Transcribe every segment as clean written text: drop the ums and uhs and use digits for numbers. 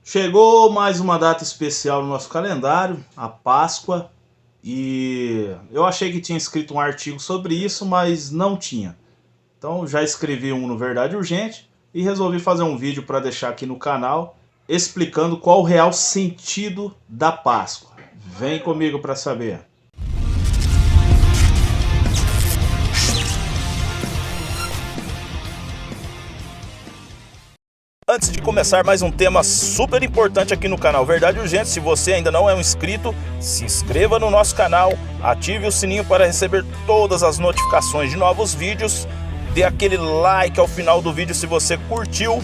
Chegou mais uma data especial no nosso calendário, a Páscoa, e eu achei que tinha escrito um artigo sobre isso, mas não tinha. Então já escrevi um no Verdade Urgente e resolvi fazer um vídeo para deixar aqui no canal explicando qual o real sentido da Páscoa. Vem comigo para saber. Antes de começar mais um tema super importante aqui no canal Verdade Urgente, se você ainda não é um inscrito, se inscreva no nosso canal, ative o sininho para receber todas as notificações de novos vídeos, dê aquele like ao final do vídeo se você curtiu,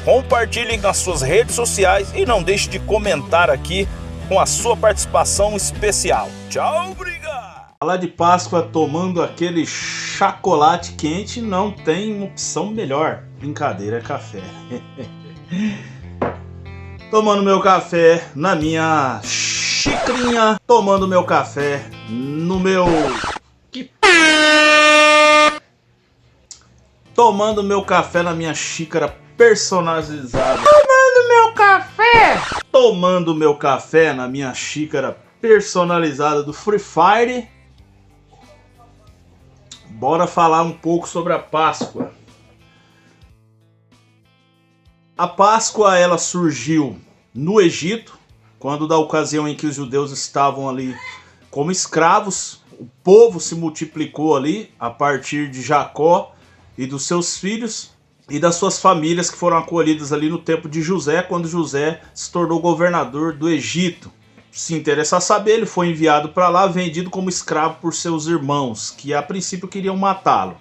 compartilhe nas suas redes sociais e não deixe de comentar aqui com a sua participação especial. Tchau, obrigado! Falar de Páscoa tomando aquele chocolate quente não tem uma opção melhor. Brincadeira, é café. Tomando meu café na minha xicrinha. Tomando meu café no meu... Tomando meu café na minha xícara personalizada. Tomando meu café! Tomando meu café na minha xícara personalizada do Free Fire. Bora falar um pouco sobre a Páscoa. A Páscoa ela surgiu no Egito, quando da ocasião em que os judeus estavam ali como escravos, o povo se multiplicou ali a partir de Jacó e dos seus filhos e das suas famílias que foram acolhidas ali no tempo de José, quando José se tornou governador do Egito. Se interessar saber, ele foi enviado para lá, vendido como escravo por seus irmãos, que a princípio queriam matá-lo.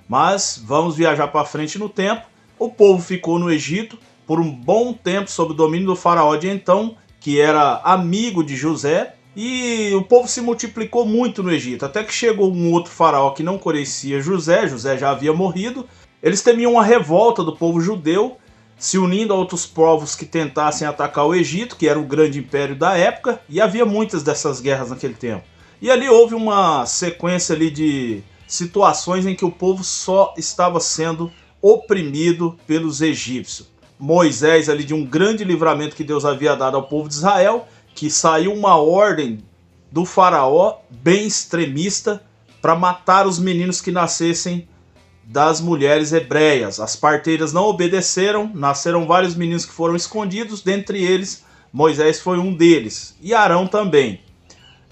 Mas vamos viajar para frente no tempo. O povo ficou no Egito por um bom tempo sob o domínio do faraó de então, que era amigo de José, e o povo se multiplicou muito no Egito, até que chegou um outro faraó que não conhecia José, José já havia morrido. Eles temiam uma revolta do povo judeu, se unindo a outros povos que tentassem atacar o Egito, que era o grande império da época, e havia muitas dessas guerras naquele tempo. E ali houve uma sequência ali de situações em que o povo só estava sendo oprimido pelos egípcios. Moisés ali de um grande livramento que Deus havia dado ao povo de Israel, que saiu uma ordem do faraó bem extremista para matar os meninos que nascessem das mulheres hebreias. As parteiras não obedeceram, nasceram vários meninos que foram escondidos, dentre eles Moisés foi um deles, e Arão também.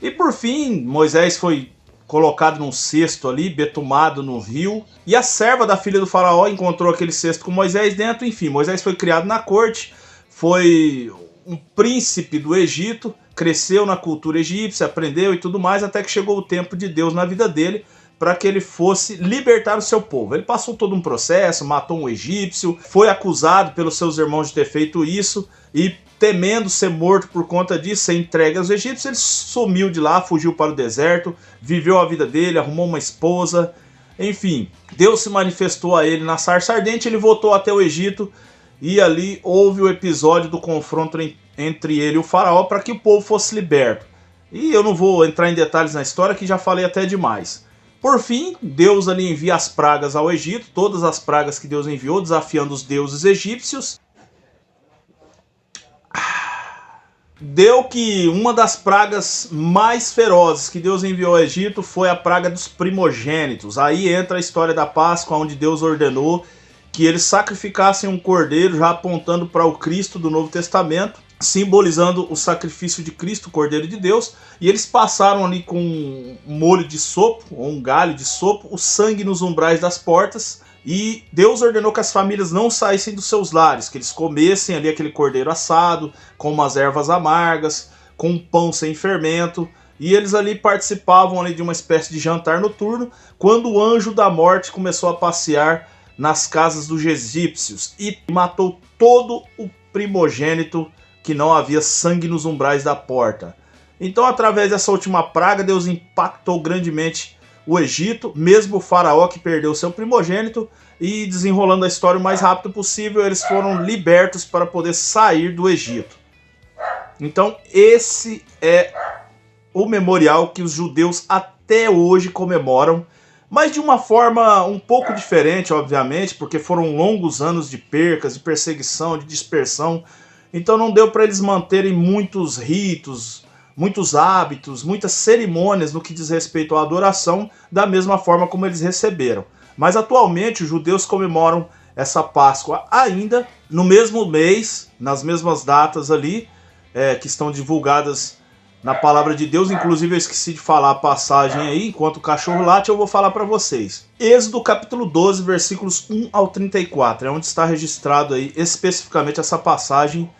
E por fim, Moisés foi colocado num cesto ali, betumado no rio, e a serva da filha do faraó encontrou aquele cesto com Moisés dentro. Enfim, Moisés foi criado na corte, foi um príncipe do Egito, cresceu na cultura egípcia, aprendeu e tudo mais, até que chegou o tempo de Deus na vida dele, para que ele fosse libertar o seu povo. Ele passou todo um processo, matou um egípcio, foi acusado pelos seus irmãos de ter feito isso, e temendo ser morto por conta disso, ser entregue aos egípcios, ele sumiu de lá, fugiu para o deserto, viveu a vida dele, arrumou uma esposa, enfim. Deus se manifestou a ele na sarça ardente, ele voltou até o Egito, e ali houve o episódio do confronto entre ele e o faraó para que o povo fosse liberto. E eu não vou entrar em detalhes na história, que já falei até demais. Por fim, Deus ali envia as pragas ao Egito, todas as pragas que Deus enviou, desafiando os deuses egípcios. Deu que uma das pragas mais ferozes que Deus enviou ao Egito foi a praga dos primogênitos. Aí entra a história da Páscoa, onde Deus ordenou que eles sacrificassem um cordeiro, já apontando para o Cristo do Novo Testamento, simbolizando o sacrifício de Cristo, o Cordeiro de Deus, e eles passaram ali com um molho de sopo, ou um galho de sopo, o sangue nos umbrais das portas, e Deus ordenou que as famílias não saíssem dos seus lares, que eles comessem ali aquele cordeiro assado, com umas ervas amargas, com um pão sem fermento, e eles ali participavam ali de uma espécie de jantar noturno, quando o anjo da morte começou a passear nas casas dos egípcios, e matou todo o primogênito que não havia sangue nos umbrais da porta. Então, através dessa última praga, Deus impactou grandemente o Egito, mesmo o faraó que perdeu seu primogênito, e desenrolando a história o mais rápido possível, eles foram libertos para poder sair do Egito. Então, esse é o memorial que os judeus até hoje comemoram, mas de uma forma um pouco diferente, obviamente, porque foram longos anos de percas, de perseguição, de dispersão, Então não deu para eles manterem muitos ritos, muitos hábitos, muitas cerimônias no que diz respeito à adoração, da mesma forma como eles receberam. Mas atualmente os judeus comemoram essa Páscoa ainda no mesmo mês, nas mesmas datas ali, que estão divulgadas na palavra de Deus. Inclusive eu esqueci de falar a passagem aí, enquanto o cachorro late eu vou falar para vocês. Êxodo capítulo 12, versículos 1 ao 34, é onde está registrado aí especificamente essa passagem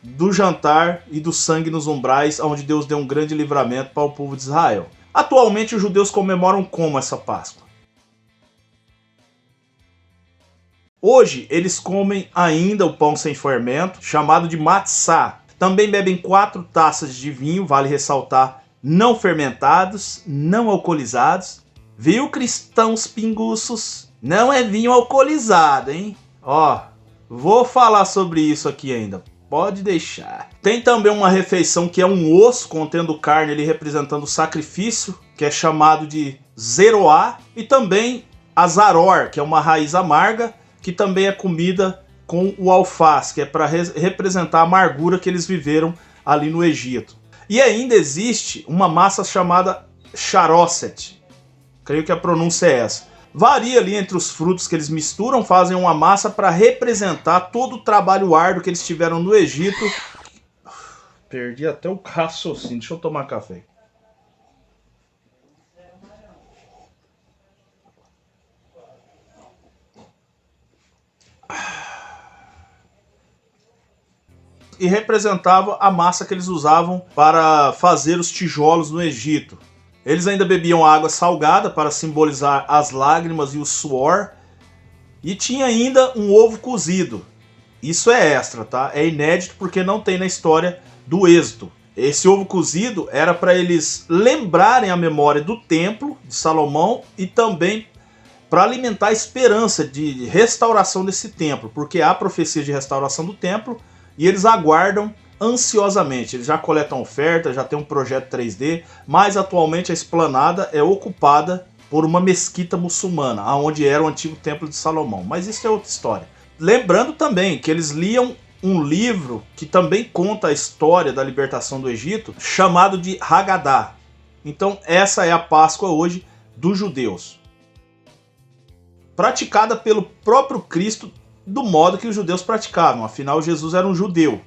do jantar e do sangue nos umbrais, onde Deus deu um grande livramento para o povo de Israel. Atualmente os judeus comemoram como essa Páscoa? Hoje eles comem ainda o pão sem fermento, chamado de matzá. Também bebem 4 taças de vinho, vale ressaltar, não fermentados, não alcoolizados. Viu, cristãos pinguços? Não é vinho alcoolizado, hein? Ó, vou falar sobre isso aqui ainda. Pode deixar. Tem também uma refeição que é um osso contendo carne, ali representando o sacrifício, que é chamado de zeroá. E também a zaror, que é uma raiz amarga, que também é comida com o alface, que é para representar a amargura que eles viveram ali no Egito. E ainda existe uma massa chamada charosset. Creio que a pronúncia é essa. Varia ali entre os frutos que eles misturam, fazem uma massa para representar todo o trabalho árduo que eles tiveram no Egito. Perdi até o raciocínio. Deixa eu tomar café. E representava a massa que eles usavam para fazer os tijolos no Egito. Eles ainda bebiam água salgada para simbolizar as lágrimas e o suor. E tinha ainda um ovo cozido. Isso é extra, tá? É inédito porque não tem na história do Êxodo. Esse ovo cozido era para eles lembrarem a memória do templo de Salomão e também para alimentar a esperança de restauração desse templo, porque há profecia de restauração do templo e eles aguardam ansiosamente. Eles já coletam oferta, já tem um projeto 3D, mas atualmente a esplanada é ocupada por uma mesquita muçulmana, aonde era o antigo templo de Salomão. Mas isso é outra história. Lembrando também que eles liam um livro que também conta a história da libertação do Egito, chamado de Haggadah. Então essa é a Páscoa hoje dos judeus, praticada pelo próprio Cristo do modo que os judeus praticavam. Afinal, Jesus era um judeu.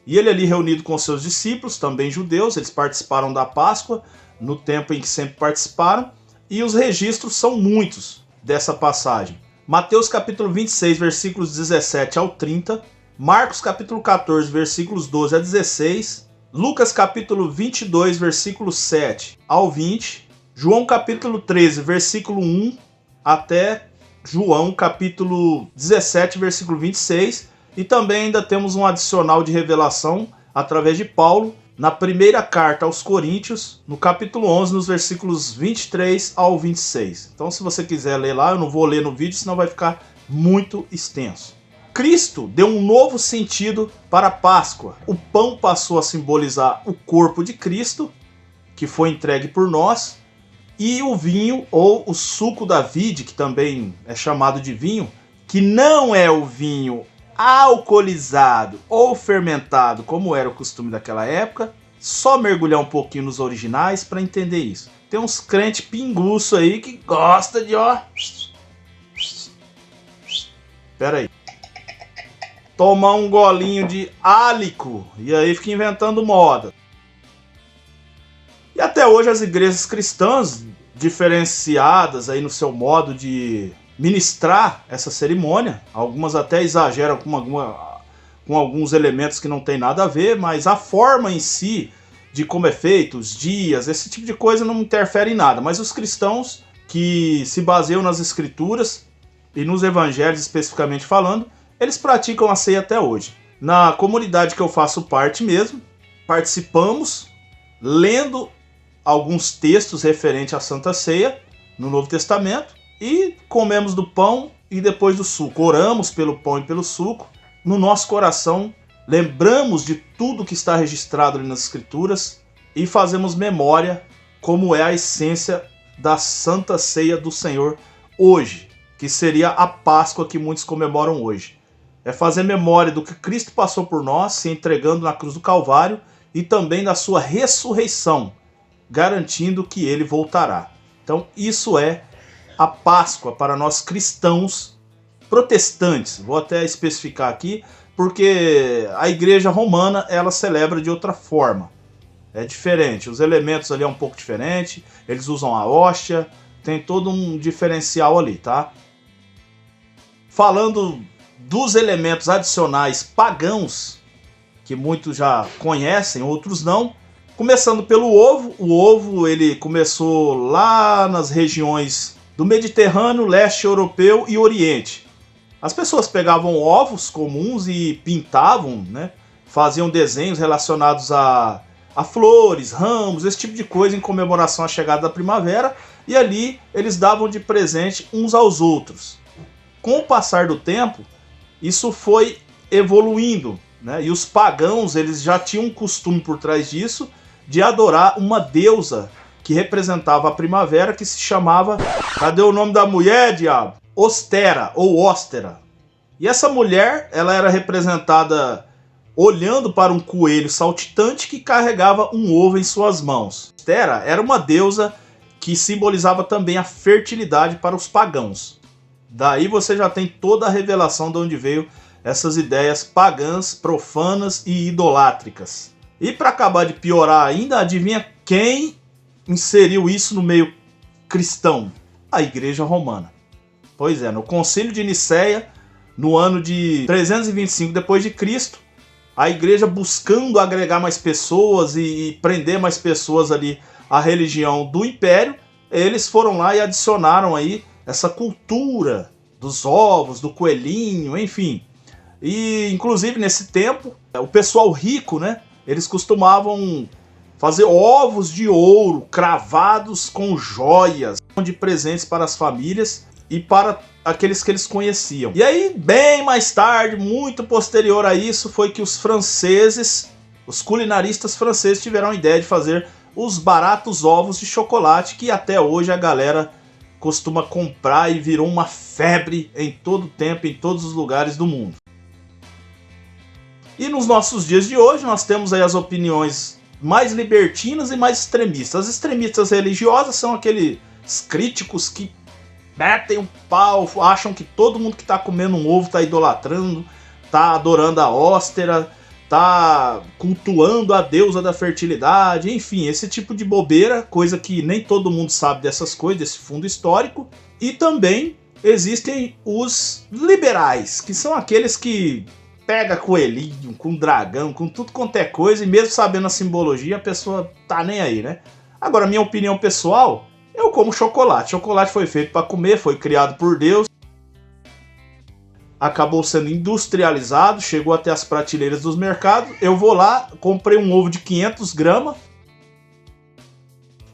E ele ali reunido com seus discípulos, também judeus, eles participaram da Páscoa no tempo em que sempre participaram, e os registros são muitos dessa passagem. Mateus capítulo 26, versículos 17 ao 30, Marcos capítulo 14, versículos 12 a 16, Lucas capítulo 22, versículos 7 ao 20, João capítulo 13, versículo 1 até João capítulo 17, versículo 26, e também ainda temos um adicional de revelação através de Paulo na primeira carta aos Coríntios, no capítulo 11, nos versículos 23 ao 26. Então se você quiser ler lá, eu não vou ler no vídeo, senão vai ficar muito extenso. Cristo deu um novo sentido para a Páscoa. O pão passou a simbolizar o corpo de Cristo, que foi entregue por nós, e o vinho, ou o suco da vide, que também é chamado de vinho, que não é o vinho alcoolizado ou fermentado, como era o costume daquela época. Só mergulhar um pouquinho nos originais para entender isso. Tem uns crentes pinguço aí que gosta de, ó... Pera aí. Tomar um golinho de álico e aí fica inventando moda. E até hoje as igrejas cristãs, diferenciadas aí no seu modo de ministrar essa cerimônia, algumas até exageram com alguns elementos que não tem nada a ver, mas a forma em si de como é feito, os dias, esse tipo de coisa não interfere em nada. Mas os cristãos que se baseiam nas escrituras e nos evangelhos especificamente falando, eles praticam a ceia até hoje. Na comunidade que eu faço parte mesmo, participamos lendo alguns textos referentes à Santa Ceia no Novo Testamento e comemos do pão e depois do suco. Oramos pelo pão e pelo suco. No nosso coração, lembramos de tudo que está registrado ali nas Escrituras e fazemos memória como é a essência da Santa Ceia do Senhor hoje, que seria a Páscoa que muitos comemoram hoje. é fazer memória do que Cristo passou por nós, se entregando na cruz do Calvário, e também da sua ressurreição, garantindo que ele voltará. Então isso é a Páscoa para nós cristãos protestantes. Vou até especificar aqui, porque a igreja romana ela celebra de outra forma. É diferente, os elementos ali é um pouco diferente, eles usam a hóstia, tem todo um diferencial ali, tá? Falando dos elementos adicionais pagãos, que muitos já conhecem, outros não, começando pelo ovo. O ovo ele começou lá nas regiões do Mediterrâneo, leste europeu e oriente. As pessoas pegavam ovos comuns e pintavam, né? Faziam desenhos relacionados a flores, ramos, esse tipo de coisa em comemoração à chegada da primavera, e ali eles davam de presente uns aos outros. Com o passar do tempo, isso foi evoluindo, né? E os pagãos eles já tinham um costume por trás disso de adorar uma deusa que representava a primavera, que se chamava, cadê o nome da mulher, diabo? Ostera ou Óstera. E essa mulher, ela era representada olhando para um coelho saltitante que carregava um ovo em suas mãos. Ostera era uma deusa que simbolizava também a fertilidade para os pagãos. Daí você já tem toda a revelação de onde veio essas ideias pagãs, profanas e idolátricas. E para acabar de piorar ainda, adivinha quem inseriu isso no meio cristão? A Igreja Romana. Pois é, no Concílio de Nicéia, no ano de 325 d.C., a igreja buscando agregar mais pessoas e prender mais pessoas ali à religião do Império, eles foram lá e adicionaram aí essa cultura dos ovos, do coelhinho, enfim. E inclusive nesse tempo, o pessoal rico, né, eles costumavam fazer ovos de ouro cravados com joias de presentes para as famílias e para aqueles que eles conheciam. E aí, bem mais tarde, muito posterior a isso, foi que os franceses, os culinaristas franceses tiveram a ideia de fazer os baratos ovos de chocolate, que até hoje a galera costuma comprar e virou uma febre em todo tempo, em todos os lugares do mundo. E nos nossos dias de hoje, nós temos aí as opiniões mais libertinas e mais extremistas. As extremistas religiosas são aqueles críticos que metem um pau, acham que todo mundo que está comendo um ovo está idolatrando, está adorando a Óstera, está cultuando a deusa da fertilidade, enfim, esse tipo de bobeira, coisa que nem todo mundo sabe dessas coisas, desse fundo histórico. E também existem os liberais, que são aqueles que pega coelhinho, com dragão, com tudo quanto é coisa, e mesmo sabendo a simbologia, a pessoa tá nem aí, né? Agora, minha opinião pessoal, eu como chocolate. Chocolate foi feito para comer, foi criado por Deus, acabou sendo industrializado, chegou até as prateleiras dos mercados. Eu vou lá, comprei um ovo de 500 gramas,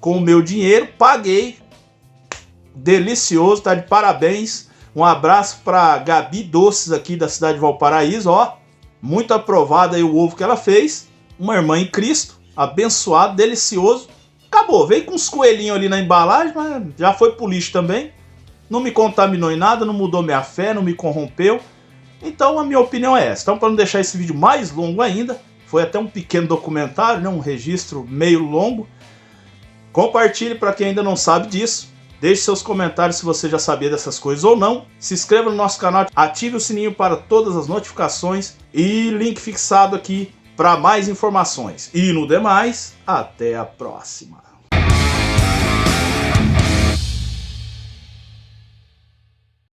com o meu dinheiro, paguei, delicioso, tá de parabéns. Um abraço para Gabi Doces aqui da cidade de Valparaíso, ó, muito aprovado aí o ovo que ela fez, uma irmã em Cristo, abençoado, delicioso. Acabou, veio com uns coelhinhos ali na embalagem, mas já foi pro lixo também. Não me contaminou em nada, não mudou minha fé, não me corrompeu. Então a minha opinião é essa. Então, para não deixar esse vídeo mais longo ainda, foi até um pequeno documentário, né, um registro meio longo. Compartilhe para quem ainda não sabe disso. Deixe seus comentários se você já sabia dessas coisas ou não. Se inscreva no nosso canal, ative o sininho para todas as notificações e link fixado aqui para mais informações. E no demais, até a próxima.